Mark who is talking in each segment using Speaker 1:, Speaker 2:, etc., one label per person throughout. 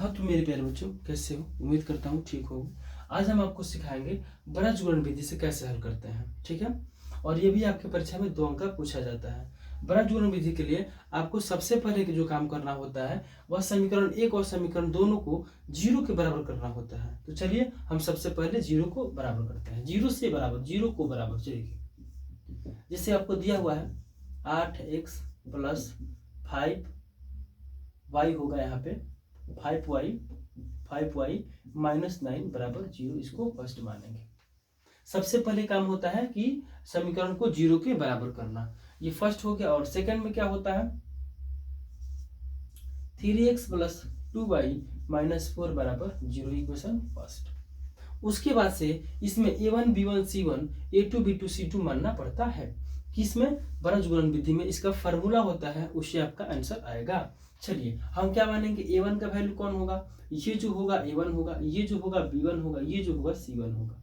Speaker 1: हाँ तो मेरे प्यारे बच्चों, कैसे हो? उम्मीद करता हूँ ठीक हो। आज हम आपको सिखाएंगे ब्रज गुणन विधि से कैसे हल करते हैं, ठीक है। और ये भी आपके परीक्षा में 2 अंक का पूछा जाता है। ब्रज गुणन विधि के लिए आपको सबसे पहले जो काम करना होता है वह समीकरण 1 और समीकरण दोनों को 0 के बराबर करना होता है। तो चलिए हम सबसे पहले 0 को बराबर करते हैं। 0 से बराबर, 0 को बराबर, चलिए जैसे आपको दिया हुआ है 8x + 5y होगा यहाँ पे 5y -9 बराबर 0। इसको फर्स्ट मानेंगे। सबसे पहले काम होता है कि समीकरण को 0 के बराबर करना, ये फर्स्ट हो गया। और सेकंड में क्या होता है 3x + 2y - 4 बराबर 0, इक्वेशन फर्स्ट। उसके बाद से इसमें a1 b1 c1 a2 b2 c2 मानना पड़ता है। किसमें? ब्रज गुणन विधि में इसका फार्मूला होता है, उससे आपका आंसर आएगा। चलिए हम क्या मानेंगे, a1 का वैल्यू कौन होगा, ये जो होगा a1 होगा, ये जो होगा b1 होगा, ये जो होगा c1 होगा।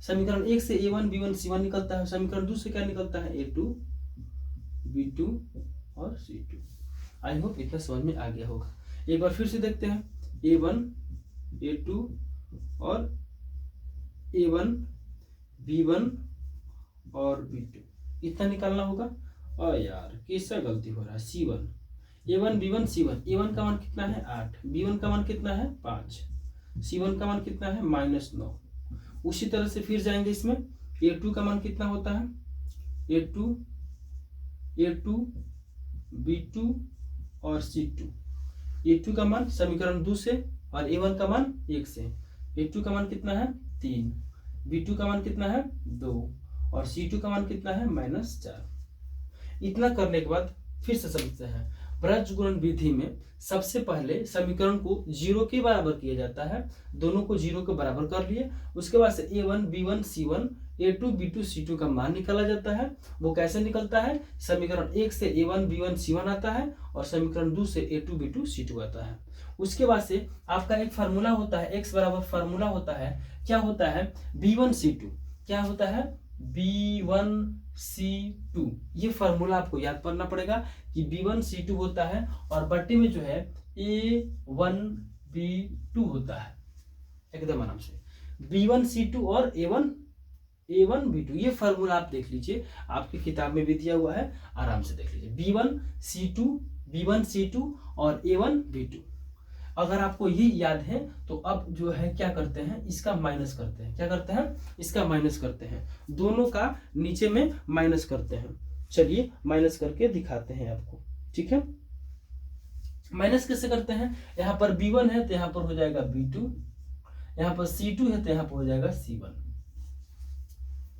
Speaker 1: समीकरण 1 से a1 b1 c1 निकलता है, समीकरण 2 से क्या निकलता है a2 b2 और c2। आई होप इतना समझ में आ गया होगा। एक बार फिर से देखते हैं, a1 a2 और a1 b1 और b2 इतना निकालना होगा। और यार किसका गलती हो रहा है, c1 a1 b1 c1, a1 का मान कितना है 8, b1 का मान कितना है 5, c1 का मान कितना है -9। उसी तरह से फिर जाएंगे, इसमें a2 का मान कितना होता है a2 b2 और c2। a2 का मान समीकरण 2 से और a1 का मान 1 से। a2 का मान कितना है 3, b2 का मान कितना है 2 और c2 का मान कितना है -4। इतना करने के बाद फिर से समझते हैं। ब्रज गुणन विधि में सबसे पहले समीकरण को 0 के बराबर किया जाता है। दोनों को 0 के बराबर कर लिए। उसके बाद से a1 b1 c1 a2 b2 c2 का मान निकाला जाता है। वो कैसे निकलता है, समीकरण 1 से a1 b1 c1 आता है और समीकरण 2 से a2 b2 c2 आता है। उसके बाद से आपका एक फार्मूला होता है, x बराबर फार्मूला होता है, क्या होता है b1 c2, क्या होता है b1 c2। ये फार्मूला आपको याद करना पड़ेगा कि b1 c2 होता है और बट्टी में जो है a1 b2 होता है। एकदम आराम से b1 c2 और a1 b2, ये फार्मूला आप देख लीजिए, आपकी किताब में भी दिया हुआ है, आराम से देख लीजिए। b1 c2 और a1 b2। अगर आपको ये याद है तो अब जो है क्या करते हैं, इसका माइनस करते हैं। क्या करते हैं, इसका माइनस करते हैं, दोनों का नीचे में माइनस करते हैं। चलिए माइनस करके दिखाते हैं आपको, ठीक है। माइनस कैसे करते हैं, यहाँ पर b1 है तो यहाँ पर हो जाएगा b2, यहाँ पर c2 है तो यहाँ पर हो जाएगा c1।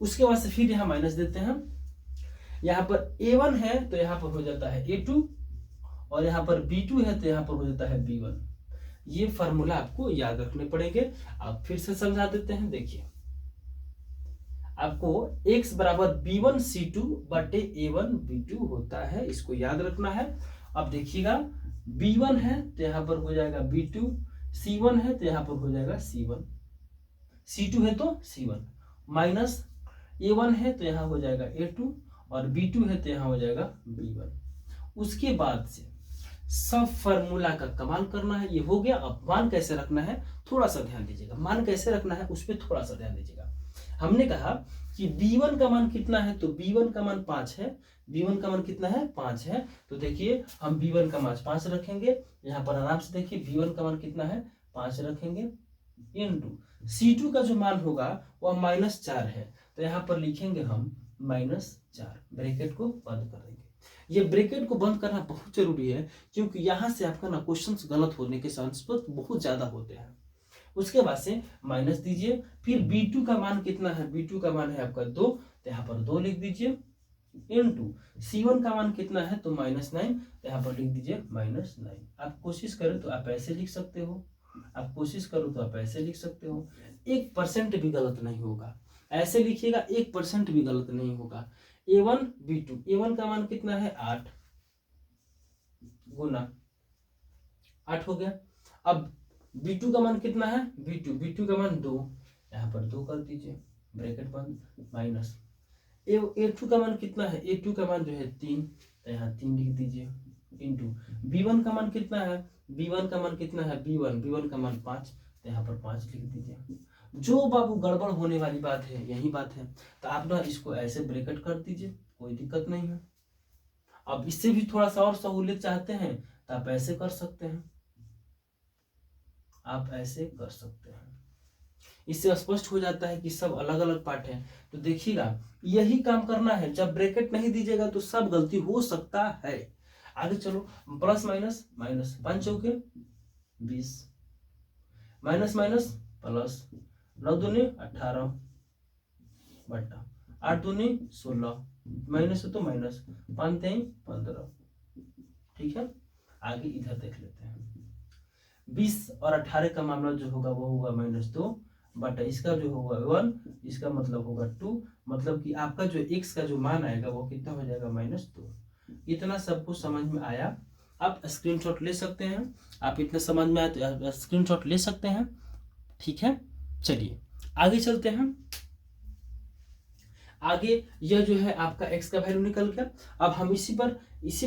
Speaker 1: उसके बाद से फिर यहाँ माइनस देते हैं। यहाँ पर a1 है तो यहाँ पर हो जाता है a2 और यहाँ पर b2 है तो यहाँ पर हो जाता है b1। ये फार्मूला आपको याद रखने पड़ेंगे। आप फिर से समझा देते हैं, देखिए आपको x बराबर b1 c2 बटे a1 b2 होता है, इसको याद रखना है। अब देखिएगा b1 है तो यहाँ पर हो जाएगा b2, c1 है तो यहाँ पर हो जाएगा c1, c2 है तो c1, माइनस a1 है तो यहाँ हो जाएगा a2 और b2 है तो यहाँ हो जाएगा b1। उसके बाद से सब फार्मूला का कमाल करना है, ये हो गया। अब मान कैसे रखना है थोड़ा सा ध्यान दीजिएगा, मान कैसे रखना है उस पर थोड़ा सा ध्यान दीजिएगा। हमने कहा कि b1 का मान कितना है, तो b1 का मान 5 है। b1 का मान कितना है 5 है, तो देखिए हम b1 का मान 5 रखेंगे। यहाँ पर आराम से देखिए b1 का मान कितना है 5 रखेंगे, इनटू c2 का जो मान होगा वह -4 है, तो यहाँ पर लिखेंगे हम -4, ब्रैकेट को बंद कर देंगे। ये ब्रैकेट को बंद करना बहुत जरूरी है, क्योंकि यहाँ से आपका ना क्वेश्चंस गलत होने के चांस बहुत ज्यादा होते हैं। उसके बाद से माइनस दीजिए। फिर b2 का मान कितना है, b2 का मान है आपका 2, तो यहाँ पर 2 लिख दीजिए, इनटू c1 का मान कितना है तो -9, तो यहाँ पर लिख दीजिए -9। आप कोशिश करें तो आप ऐसे लिख सकते हो, आप कोशिश करो तो आप ऐसे लिख सकते हो, 1% भी गलत नहीं होगा। ऐसे लिखिएगा 1% भी गलत नहीं होगा। a1 b2, a1 का मान कितना है 8 गुना 8 हो गया। अब b2 का मान कितना है, b2 का मान 2, यहाँ पर 2 कर दीजिए, ब्रैकेट बंद, माइनस a2 का मान कितना है, a2 का मान जो है 3, तो यहाँ 3 लिख दीजिए, इंटू b1 का मान कितना है b1 का मान कितना है b1 का मान 5, तो यहाँ पर 5 लिख दीजिए। जो बाबू गड़बड़ होने वाली बात है यही बात है, तो आप ना इसको ऐसे ब्रैकेट कर दीजिए, कोई दिक्कत नहीं है। अब इससे भी थोड़ा सा और सहूलियत चाहते हैं तो आप ऐसे कर सकते हैं, आप ऐसे कर सकते हैं। इससे स्पष्ट हो जाता है कि सब अलग अलग पार्ट है। तो देखिएगा यही काम करना है, जब ब्रैकेट नहीं दीजिएगा तो सब गलती हो सकता है। आगे चलो, प्लस माइनस माइनस, 5 चौके 20, माइनस माइनस प्लस, 9 दूनी 18 बटा 8 दूनी 16, माइनस है तो माइनस, 5 3 15। ठीक है, आगे इधर देख लेते हैं। 20 और 18 का मामला जो होगा वो होगा -2 बटा इसका जो होगा 1, इसका मतलब होगा 2, मतलब कि आपका जो x का जो मान आएगा वो कितना हो जाएगा -2। इतना सबको समझ में आया? आप स्क्रीनशॉट ले सकते हैं, आप इतना समझ में आया तो आप स्क्रीनशॉट ले सकते हैं। ठीक है, चलिए आगे चलते हैं। आगे यह जो है आपका x का वैल्यू निकल गया। अब हम इसी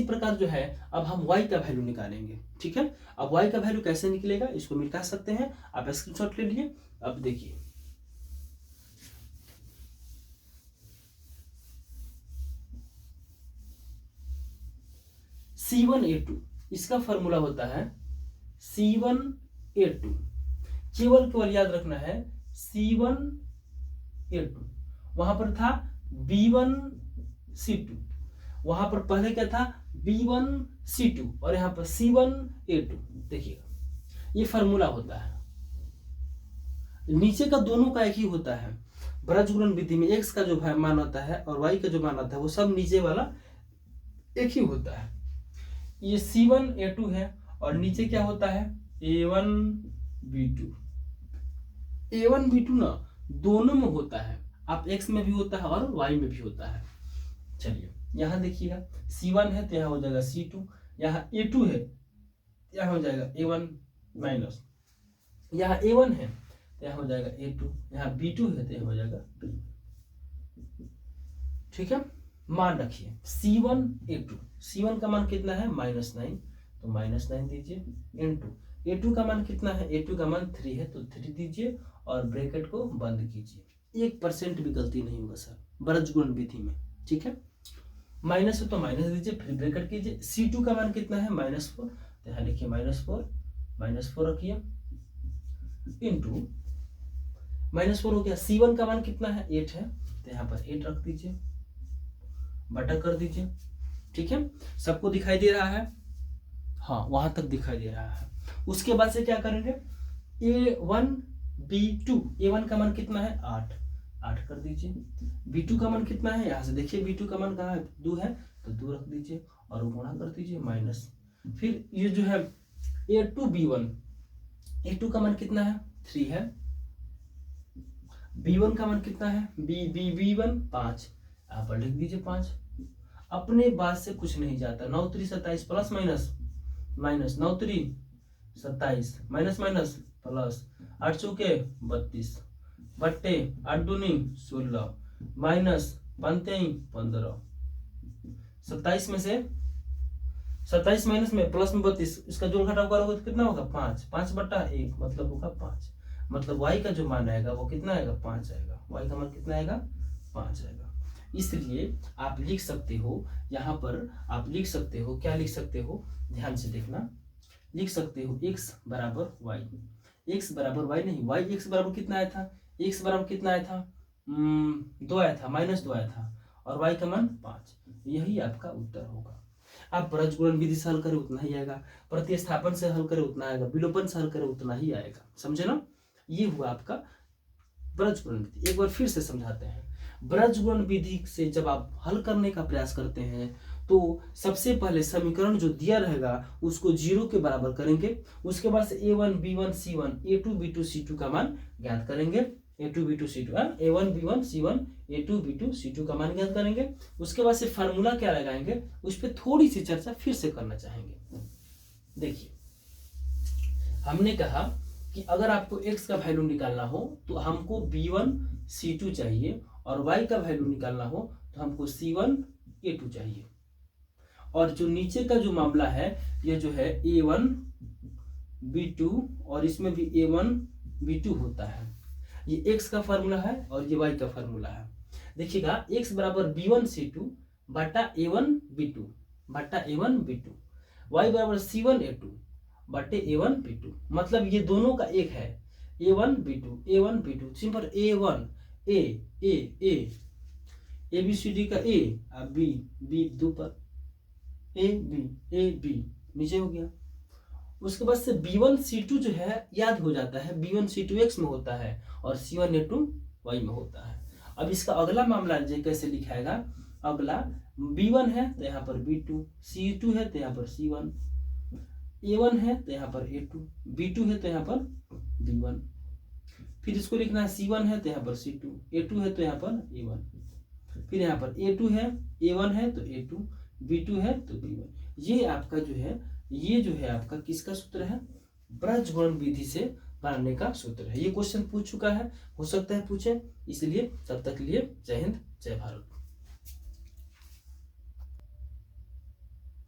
Speaker 1: प्रकार जो है अब हम y का वैल्यू निकालेंगे। ठीक है, अब y का वैल्यू कैसे निकलेगा इसको मिटा सकते हैं, आप स्क्रीनशॉट ले लिए। अब देखिए C1A2 इसका फॉर्मूला होता है C1A2, केवल याद रखना है C1A2। वहां पर था B1C2, वहां पर पहले क्या था B1C2 और यहाँ पर C1A2। देखिएगा ये फॉर्मूला होता है, नीचे का दोनों का एक ही होता है। ब्रजगुणन विधि में x का जो मान आता है और y का जो मान आता है वो सब नीचे वाला एक ही होता है। ये C1A2 है और नीचे क्या होता है A1B2। A1B2 ना दोनों में होता है, आप x में भी होता है और y में भी होता है। चलिए यहाँ देखिएगा C1 है तो यहाँ हो जाएगा C2, यहाँ A2 है यहाँ हो जाएगा A1 माइनस, यहाँ A1 है तो यहाँ हो जाएगा A2, यहाँ B2 है तो यहाँ हो जाएगा B। ठीक है, मान रखिए C1A2, C1 का मान कितना है -9, तो -9 दीजिए, इनटू A2 का मान कितना है, A2 का मान 3 है तो 3 दीजिए और ब्रैकेट को बंद कीजिए। 1% भी गलती नहीं होगा सर ब्रजगुणन विधि में। ठीक है, माइनस है तो माइनस दीजिए, फिर ब्रैकेट कीजिए। C2 का मान कितना है -4, तो यहाँ लिखिए -4 रखिए, इनटू -4 हो गया। C1 का मान कितना है 8 है तो यहाँ पर 8 रख दीजिए, बटा कर दीजिए। ठीक है, सबको दिखाई दे रहा है? हाँ, वहां तक दिखाई दे रहा है। उसके बाद से क्या करेंगे A1B2, A1 का मान कितना है 8 कर दीजिए। B2 का मान कितना है, यहाँ से देखिए B2 का मान कहाँ है 2 है तो 2 रख दीजिए और गुणा कर दीजिए माइनस। फिर ये जो है A2B1, A2 का मान कितना है 3 है, B1 का मान कितना है B1 5, यहाँ पर लिख दीजिए 5। अपने बात से कुछ नहीं जाता, 9 3 27 plus minus minus, 9 3 27 minus minus plus, 8 चौके 32 बट्टे 8 दूनी 16 माइनस 5 3 15। 27 में से 27 माइनस में प्लस में 32, इसका जोड़ घटाव करोगे तो कितना होगा 5 बटा 1 मतलब होगा 5। मतलब y का जो मान आएगा वो कितना आएगा 5 आएगा, y का मान कितना आएगा 5 आएगा। इसलिए आप लिख सकते हो, यहाँ पर आप लिख सकते हो, क्या लिख सकते हो ध्यान से देखना, लिख सकते हो x बराबर y, x बराबर y नहीं, y x बराबर कितना आया था, x बराबर कितना आया था 2 आया था, -2 आया था और y का मान 5। यही आपका उत्तर होगा। आप ब्रजगुणन विधि से हल करें उतना ही आएगा, प्रतिस्थापन से हल करें उतना आएगा, विलोपन से हल करें उतना ही आएगा। समझे ना, ये हुआ आपका ब्रजगुणन विधि। एक बार फिर से समझाते हैं। ब्रजगुणन विधि से जब आप हल करने का प्रयास करते हैं तो सबसे पहले समीकरण जो दिया रहेगा उसको 0 के बराबर करेंगे। उसके बाद से A1 B1 C1 A2 B2 C2 का मान ज्ञात करेंगे। A2 B2 C2 A1 B1 C1 A2 B2 C2 का मान ज्ञात करेंगे। उसके बाद से फार्मूला क्या लगाएंगे उस पर थोड़ी सी चर्चा फिर से करना चाहेंगे। देखिए हमने कहा कि अगर आपको x का वैल्यू निकालना हो तो हमको B1 C2 चाहिए और y का वैल्यू निकालना हो तो हमको C1 A2 चाहिए। और जो नीचे का जो मामला है ये जो है A1 B2 और इसमें भी A1 B2 होता है। ये x का फार्मूला है और ये y का फार्मूला है। देखिएगा x बराबर B1C2 बटा A1 B2 बटा A1 B2, y बराबर C1A2 बटे A1 B2, मतलब ये दोनों का एक है, A1 B2 A1 B2, simple A1 A ABCD का A और B दो पर A B नीचे हो गया। उसके बाद से B1C2 जो है याद हो जाता है, B1C2 x में होता है और C1A2 y में होता है। अब इसका अगला मामला कैसे लिखाएगा, अगला B1 है तो यहाँ पर B2, C2 है तो यहाँ पर C1, A1 है तो यहाँ पर A2, B2 है तो यहाँ पर B1, फिर इसको लिखना है C1 है तो यहाँ पर C2, A2 है तो यहाँ पर A1, फिर यहाँ पर A2 है, A1 है तो A2, B2 है तो B1। ये आपका जो है, ये जो है आपका किसका सूत्र है, ब्रजगुणन विधि से बनाने का सूत्र है। ये क्वेश्चन पूछ चुका है, हो सकता है पूछे, इसलिए तब तक के लिए जय हिंद जय भारत।